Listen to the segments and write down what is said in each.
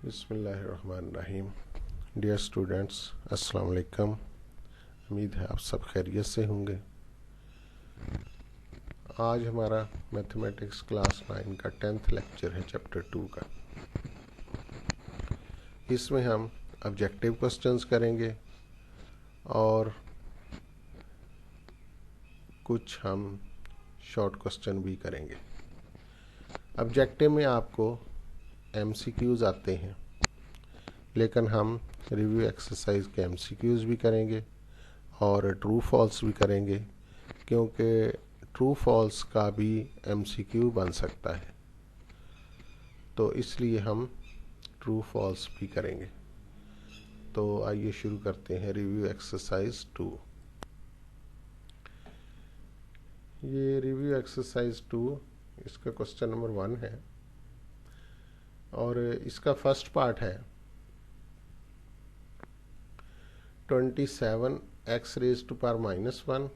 बिस्मिल्लाहिर्रहमानिर्रहीम। Dear students, अस्सलाम वालेकुम। उम्मीद है आप सब खैरियत से होंगे। आज हमारा मैथमेटिक्स क्लास 9 का 10th लेक्चर है चैप्टर 2 का। इसमें हम ऑब्जेक्टिव क्वेश्चंस करेंगे और कुछ हम शॉर्ट क्वेश्चन भी करेंगे। ऑब्जेक्टिव में आपको MCQs आते हैं, लेकिन हम रिव्यू एक्सरसाइज के MCQs भी करेंगे और ट्रू फॉल्स भी करेंगे, क्योंकि ट्रू फॉल्स का भी MCQ बन सकता है, तो इसलिए हम ट्रू फॉल्स भी करेंगे। तो आइए शुरू करते हैं रिव्यू एक्सरसाइज 2। ये रिव्यू एक्सरसाइज 2 इसका क्वेश्चन नंबर 1 है और इसका फर्स्ट पार्ट है 27x रेज़ टू पावर -1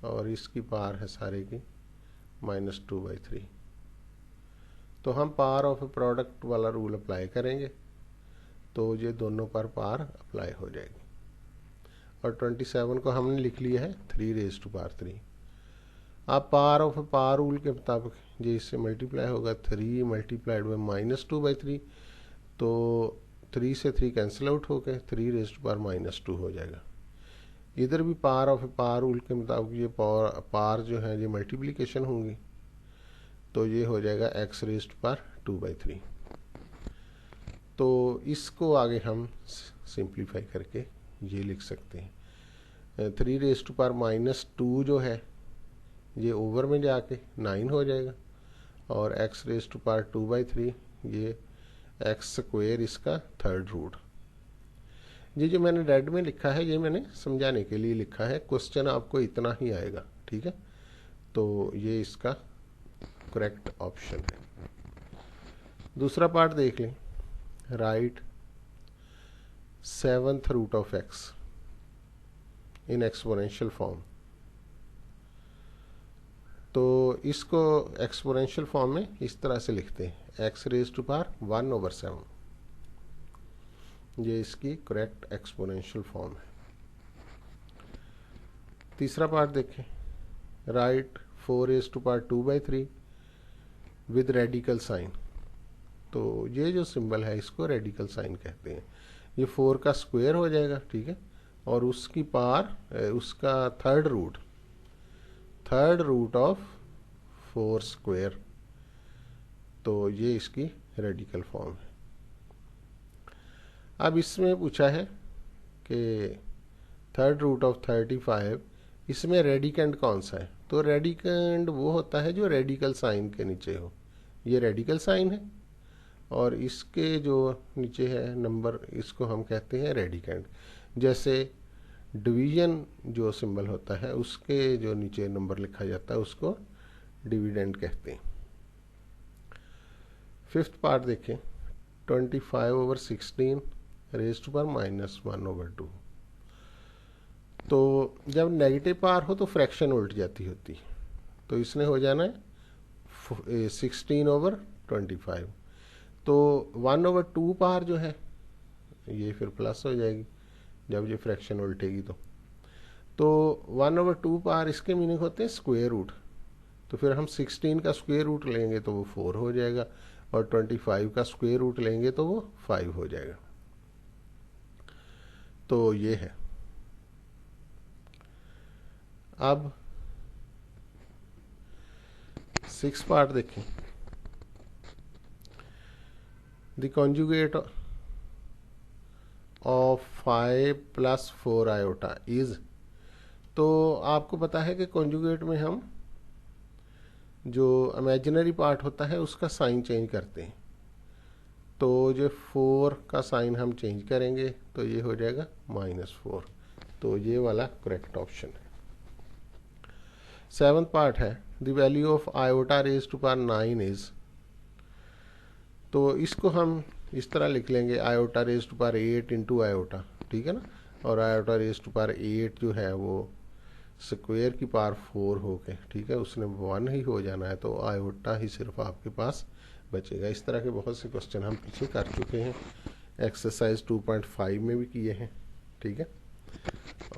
और इसकी पावर है सारे की -2/3। तो हम पावर ऑफ ए प्रोडक्ट वाला रूल अप्लाई करेंगे, तो ये दोनों पर पावर अप्लाई हो जाएगी। और 27 को हमने लिख लिया है 3 रेज़ टू पावर 3। अब power of a power rule के मुताबिक ये इससे मल्टीप्लाई होगा 3 मल्टीप्लाइड बाई -2/3, तो 3 से 3 कैंसिल आउट हो गए, 3 रेज़ टू पावर -2 हो जाएगा। इधर भी power of a power rule के मुताबिक ये पावर जो है ये मल्टीप्लिकेशन होंगी, तो ये हो जाएगा x रेज़ टू पावर 2/3। तो इसको आगे हम सिंप्लीफाई करके ये लिख सकते हैं 3 रेज़ टू पावर -2 जो है ये ओवर में जाके 9 हो जाएगा और x रेज़ टू पावर 2/3 ये x स्क्वायर इसका थर्ड रूट। ये जो मैंने रेड में लिखा है ये मैंने समझाने के लिए लिखा है, क्वेश्चन आपको इतना ही आएगा, ठीक है। तो ये इसका करेक्ट ऑप्शन है। दूसरा पार्ट देख लें, right 7th root of x in exponential form. तो इसको एक्सपोनेंशियल फॉर्म में इस तरह से लिखते हैं x रेज़ टू पावर 1/7। ये इसकी करेक्ट एक्सपोनेंशियल फॉर्म है। तीसरा पार्ट देखें, right 4 raise to power 2/3 with radical sign. तो ये जो सिंबल है इसको रेडिकल साइन कहते हैं। ये 4 का स्क्वायर हो जाएगा, ठीक है, और उसकी पावर उसका थर्ड रूट ऑफ 4 स्क्वायर, तो ये इसकी रेडिकल फॉर्म है। अब इसमें पूछा है कि थर्ड रूट ऑफ 35, इसमें रेडिकेंड कौन सा है? तो रेडिकेंड वो होता है जो रेडिकल साइन के नीचे हो। ये रेडिकल साइन है और इसके जो नीचे है नंबर, इसको हम कहते हैं रेडिकेंड। जैसे डिवीजन जो सिंबल होता है उसके जो नीचे नंबर लिखा जाता है उसको डिविडेंड कहते हैं। फिफ्थ पार्ट देखें, 25/16 रेज़ टू पावर -1/2। तो जब नेगेटिव पावर हो तो फ्रैक्शन उल्ट जाती होती है, तो इसने हो जाना है 16/25। तो 1/2 पावर जो है ये फिर प्लस हो जाएगी जब ये फ्रैक्शन उल्टेगी। तो 1/2 पावर इसके मीनिंग होते हैं स्क्वायर रूट। तो फिर हम 16 का स्क्वायर रूट लेंगे तो वो 4 हो जाएगा और 25 का स्क्वायर रूट लेंगे तो वो 5 हो जाएगा। तो ये है। अब 6 पार्ट देखें, the conjugate of 5 + 4 iota is. तो आपको पता है कि कॉन्जुगेट में हम जो इमेजिनरी पार्ट होता है उसका साइन चेंज करते हैं। तो जो 4 का साइन हम चेंज करेंगे तो ये हो जाएगा -4। तो ये वाला करेक्ट ऑप्शन है। 7th पार्ट है, the value of iota raise to power 9 is. तो इसको हम इस तरह लिख लेंगे, iota raise to power 8 into iota, ठीक है ना। और आयोटा रेज़ टू पावर 8 जो है वो स्क्वायर की पावर 4 हो गए, ठीक है, उसने 1 ही हो जाना है, तो आयोटा ही सिर्फ आपके पास बचेगा। इस तरह के बहुत से क्वेश्चन हम पीछे कर चुके हैं, एक्सरसाइज 2.5 में भी किए हैं, ठीक है,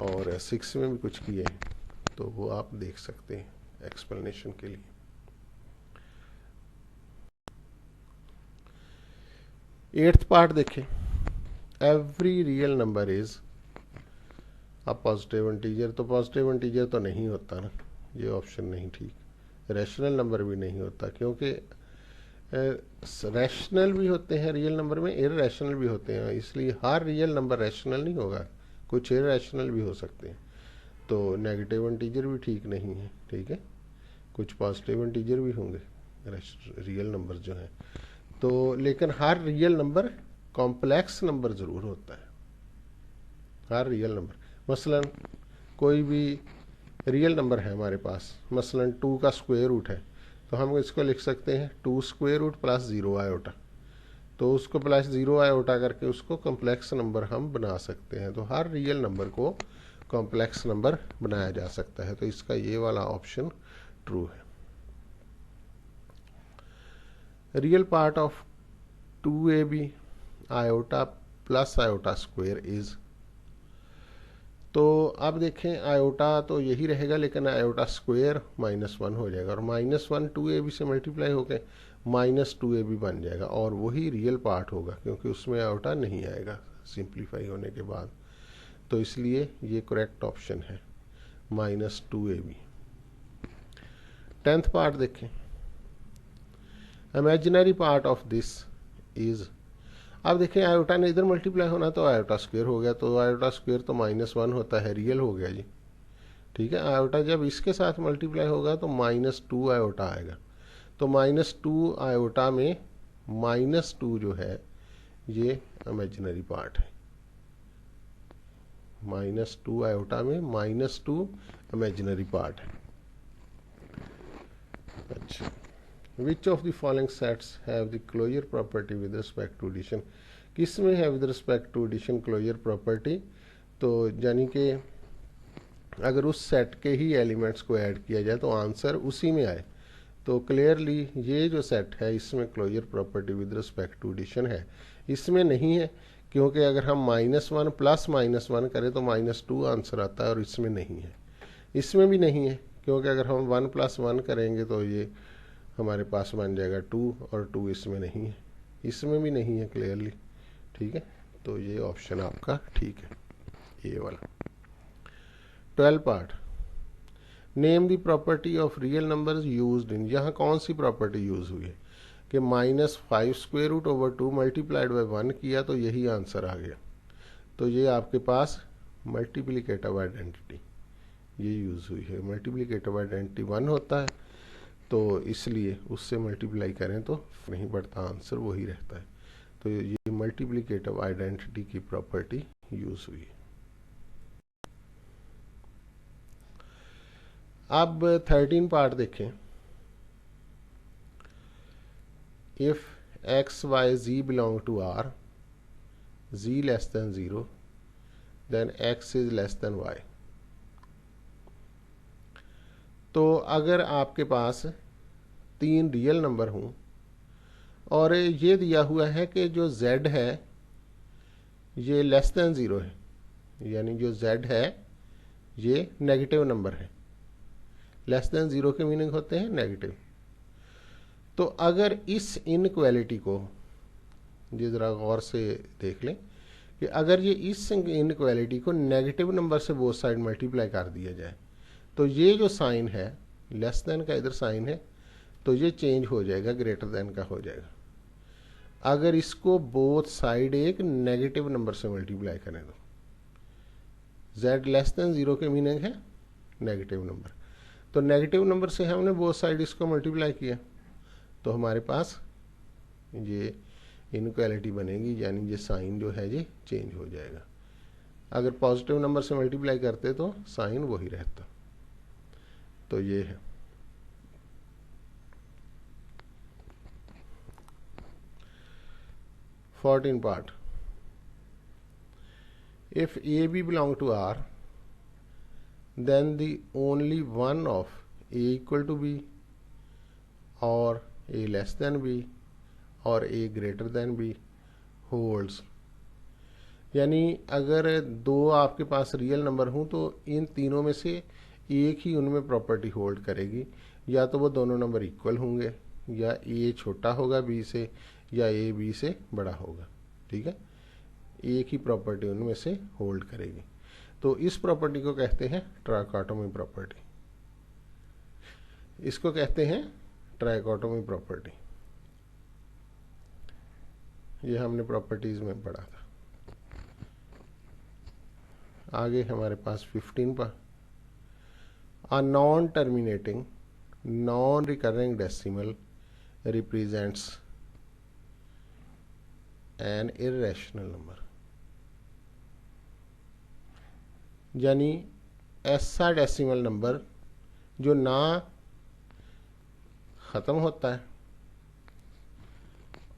और 6 में भी कुछ किए हैं, तो वो आप देख सकते हैं एक्सप्लेनेशन के लिए। एट्थ पार्ट देखें, every real number is a positive integer. तो पॉजिटिव इंटीजर तो नहीं होता ना, ये ऑप्शन नहीं ठीक। रैशनल नंबर भी नहीं होता, क्योंकि रैशनल भी होते हैं रियल नंबर में, इररैशनल भी होते हैं, इसलिए हर रियल नंबर रैशनल नहीं होगा, कुछ इररैशनल भी हो सकते हैं। तो नेगेटिव इंटीजर भी ठीक नहीं है, ठीक है, कुछ पॉजिटिव इंटीजर भी होंगे रियल नंबर जो है। तो लेकिन हर रियल नंबर कॉम्प्लेक्स नंबर ज़रूर होता है, हर रियल नंबर। मसलन कोई भी रियल नंबर है हमारे पास, मसलन 2 का स्क्वायर रूट है, तो हम इसको लिख सकते हैं 2 स्क्वायर रूट प्लस 0 आयोटा। तो उसको प्लस 0 आयोटा करके उसको कॉम्प्लेक्स नंबर हम बना सकते हैं। तो हर रियल नंबर को कॉम्प्लेक्स नंबर बनाया जा सकता है। तो इसका ये वाला ऑप्शन ट्रू है। Real part of 2ab iota plus iota square is, तो अब देखें आयोटा तो यही रहेगा, लेकिन आयोटा स्क्वायर -1 हो जाएगा, और -1 2ab से मल्टीप्लाई होकर -2ab बन जाएगा, और वही रियल पार्ट होगा क्योंकि उसमें आयोटा नहीं आएगा सिंप्लीफाई होने के बाद। तो इसलिए ये करेक्ट ऑप्शन है -2ab। 10th पार्ट देखें, imaginary part of this is. अब देखें आयोटा ने इधर मल्टीप्लाई होना तो आयोटा स्क्वायर हो गया, तो आयोटा स्क्वायर तो -1 होता है, रियल हो गया जी, ठीक है। आयोटा जब इसके साथ मल्टीप्लाई होगा तो -2 आयोटा आएगा। तो -2 आयोटा में -2 जो है ये इमेजिनरी पार्ट है, -2 आयोटा में -2 इमेजिनरी पार्ट है। अच्छा, which of the following sets have the closure property with respect to addition. किस में है with respect to addition closure property? तो यानी कि अगर उस सेट के ही एलिमेंट्स को ऐड किया जाए तो आंसर उसी में आए। तो क्लियरली ये जो सेट है इसमें closure property with respect to addition है, इसमें नहीं है, क्योंकि अगर हम -1 प्लस -1 करें तो -2 आंसर आता है, और इसमें नहीं है। इसमें भी नहीं है, क्योंकि अगर हम 1 + 1 करेंगे तो ये हमारे पास बन जाएगा 2, और 2 इसमें नहीं है, इसमें भी नहीं है क्लियरली, ठीक है। तो ये ऑप्शन आपका ठीक है, ये वाला। 12 part, name the property of real numbers used in. यहाँ कौन सी प्रॉपर्टी यूज हुई है कि -5 square root over 2 multiplied by 1 किया तो यही आंसर आ गया। तो ये आपके पास मल्टीप्लिकेटिव आइडेंटिटी ये यूज़ हुई है। मल्टीप्लिकेटिव आइडेंटिटी 1 होता है, तो इसलिए उससे मल्टीप्लाई करें तो नहीं बढ़ता, आंसर वही रहता है। तो ये मल्टीप्लिकेटिव आइडेंटिटी की प्रॉपर्टी यूज हुई है। अब 13 पार्ट देखें, if x y z belong to r, z less than 0, then x is less than y। तो अगर आपके पास 3 रियल नंबर हों और ये दिया हुआ है कि जो z है ये लेस देन 0 है, यानी जो z है ये नेगेटिव नंबर है। लेस देन 0 के मीनिंग होते हैं नेगेटिव। तो अगर इस इनइक्वालिटी को ये ज़रा गौर से देख लें कि अगर ये इस इनइक्वालिटी को नेगेटिव नंबर से बोथ साइड मल्टीप्लाई कर दिया जाए तो ये जो साइन है लेस देन का इधर साइन है तो ये चेंज हो जाएगा, ग्रेटर देन का हो जाएगा। अगर इसको बोथ साइड एक नेगेटिव नंबर से मल्टीप्लाई करें तो z लेस देन 0 के मीनिंग है नेगेटिव नंबर। तो नेगेटिव नंबर से हमने बोथ साइड इसको मल्टीप्लाई किया तो हमारे पास ये इनइक्वालिटी बनेगी, यानी ये साइन जो है ये चेंज हो जाएगा। अगर पॉजिटिव नंबर से मल्टीप्लाई करते तो साइन वही रहता। तो ये है। Fourteen part, if a b belong to R then the only one of a equal to b or a less than b और ए ग्रेटर देन बी होल्ड्स, यानी अगर दो आपके पास रियल नंबर हों तो इन तीनों में से एक ही उनमें प्रॉपर्टी होल्ड करेगी, या तो वो दोनों नंबर इक्वल होंगे, या ए छोटा होगा बी से, या ए बी से बड़ा होगा। ठीक है, एक ही प्रॉपर्टी उनमें से होल्ड करेगी। तो इस प्रॉपर्टी को कहते हैं ट्राइकोटोमी प्रॉपर्टी, इसको कहते हैं ट्राइकोटोमी प्रॉपर्टी। ये हमने प्रॉपर्टीज में पढ़ा था। आगे हमारे पास 15 पर, a non terminating non recurring decimal represents an irrational number, यानी ऐसा डेसिमल नंबर जो ना ख़त्म होता है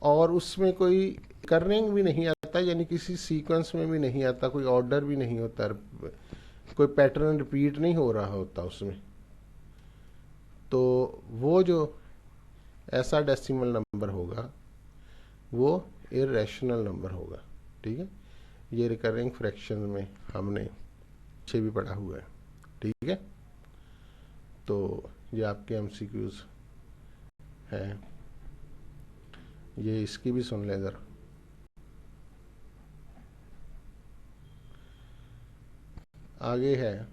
और उसमें कोई करनिंग भी नहीं आता, यानी किसी सीक्वेंस में भी नहीं आता, कोई ऑर्डर भी नहीं होता, कोई पैटर्न रिपीट नहीं हो रहा होता उसमें। तो वो जो ऐसा डेसिमल नंबर होगा वो इर्रेशनल नंबर होगा। ठीक है, ये रिकरिंग फ्रैक्शन में हमने पीछे भी पढ़ा हुआ है। ठीक है, तो ये आपके एमसीक्यूज हैं, ये इसकी भी सुन लें ज़रा। आगे है